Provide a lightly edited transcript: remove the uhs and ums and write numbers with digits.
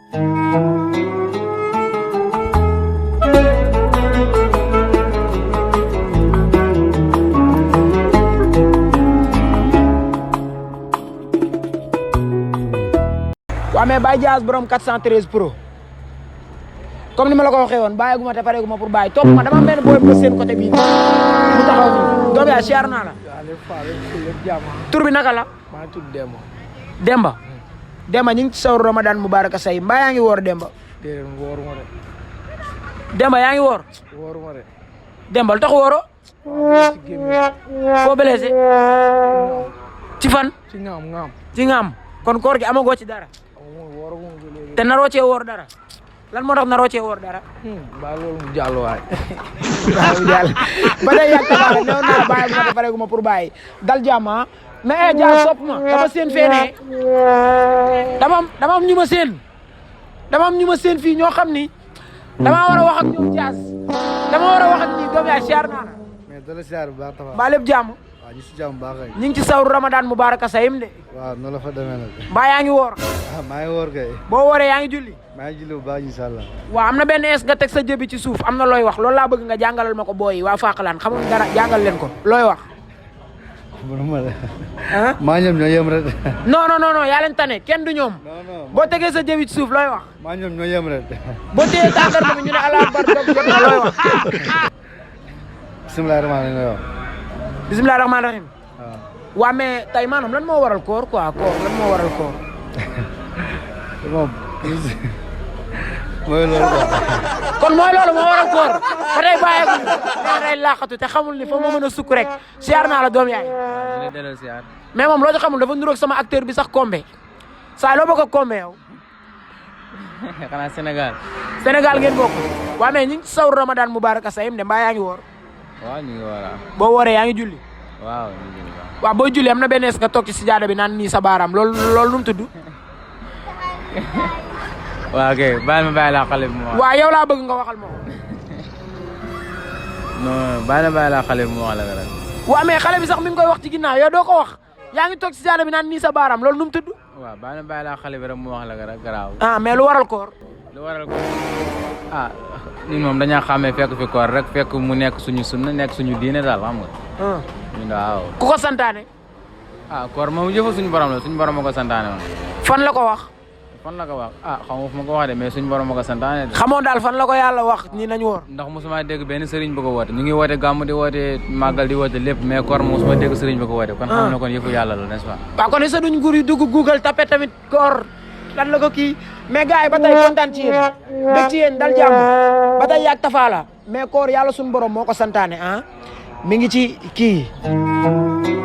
waaw mais Baye Diaz borom 413 pro comme ni ma la ko waxee woon bàyyiguma te pareeguma pour bàyyi topp ma dama am benn booy bu seen côté bii mu taxaw nii doom yaa siyaar naa la. tur bi naka la. maa ngi tudd Demba. Demba. Demba ñu ngi ci sawru Ramadan Mubaraka say mbaa yaa ngi woor Demba. déedéet wooruma de. Demba yaa ngi woor. wooruma de. Demba lu tax wooro. foo blessé. ci fan. ci ngaam. ci ngaam kon koor gi amagoo ci dara. te naroo cee woor dara. lan moo tax naroo cee woor dara. ba loolu mu jàll waay. mu jàll ba tey yàgg tabaare néew naa bàyyi ma te pareeguma pour bàyyi dal jàmm mais Dia sopp ma dama seen feenee dama am ñu ma seen fii ñoo xam ni dama war a wax ak ñoom Dia dama war a wax ak ñii doom yaay siyaar naa la. mais dala siyaar bu baax tabaar. mbaa lépp jàmm. waaw ñu si jàmm bu baax kay. ñu ngi ci sawru Ramadan Mubaraka sayim de. waaw noonu la fa demee nag. mbaa yaa ngi woor. ah maa ngi woor kay. boo wooree yaa ngi julli. maa ngi julli bu baax incha allah. waaw am na benn es nga teg sa jëbi ci suuf am na looy wax loolu laa bëgg nga jàngalal ma ko booy yi waa Faqalaan xamul dara jàngal leen ko looy wax. mënuma de. maa ñoom ñoo yem rek. non yaa leen tane kenn du ñoom. boo tegee sa jëbi ci suuf looy wax. maa ñoom ñoo yem rek. boo téyee tàndarma bi ñu ne allah akbar dog jot na looy wax. bisimilah rahmaani rahiim. bisimilah rahmaani rahiim. waaw. waa mais tey maanaam lan moo waral koor quoi koor lan moo waral koor. moom. mooy loolu quoi. kon mooy loolu moo waral koor ba tey bàyyeeku nee day laaxatu te xamul ni fa ma mën a sukk rek siyaar naa la doom yaay. mais moom loo ci xamul dafa nuroog sama acteur bi sax Kombe saa loo bokk ak Kombe yow. xanaa Sénégal. Sénégal ngeen bokk. waa mais ñu ngi sawru Ramadan Mubaraka sayim de mbaa yaa ngi woor. waaw ñu ngi woor. boo wooree yaa ngi julli. waaw ñu ngi julli waaw. waaw booy julli am na benn est nga toog ci sijaada bi naan nii sa baaraam loolu nu mu tudd. waaw kay bàyyi ma bàyyi laa xale bi mu wax. waaw yow laa bëgg nga waxal ma ko. non bàyyi na bàyyi laa xale bi mu wax la nga rek. waaw mais xale bi sax mi ngi koy wax ci ginnaaw yow doo ko wax yaa ngi toog ci sijaada bi naan nii sa baaraam loolu nu mu tudd. waaw bàyyi na bàyyi laa xale bi rek mu wax la nga rek garaaw. ah mais lu waral koor. lu waral koor ah ñun moom dañaa xàmmee fekk fi koor rek fekk mu nekk suñu sunna nekk suñu diine daal xam nga. ñun waaw. ku ko santaane. ah koor moom jëfa suñu borom la suñu borom ma ko santaane woon. fan la ko wax. fan la ko wax ah xaw ma fu ma ko wax de mais suñu borom ma ko santaane de. xamoon daal fan la ko yàlla wax ni nañ woor. ndax mosuma dégg benn sëriñ bu ko woote ñu ngi woote gàmm di woote màggal di woote lépp mais koor mosuma dégg sëriñ bu ko woote. kon xam na kon yëfu yàlla la n'est-ce pas. waaw kon sa duñ nguur yi dugg Google tapé tamit koor lan la ko kii mais gars yi ba tey kontaan ci yéen dëgg ci yéen dal jàmm ba tey yàgg tafaala mais koor yàlla suñu borom moo ko santaane mi ngi ci kii.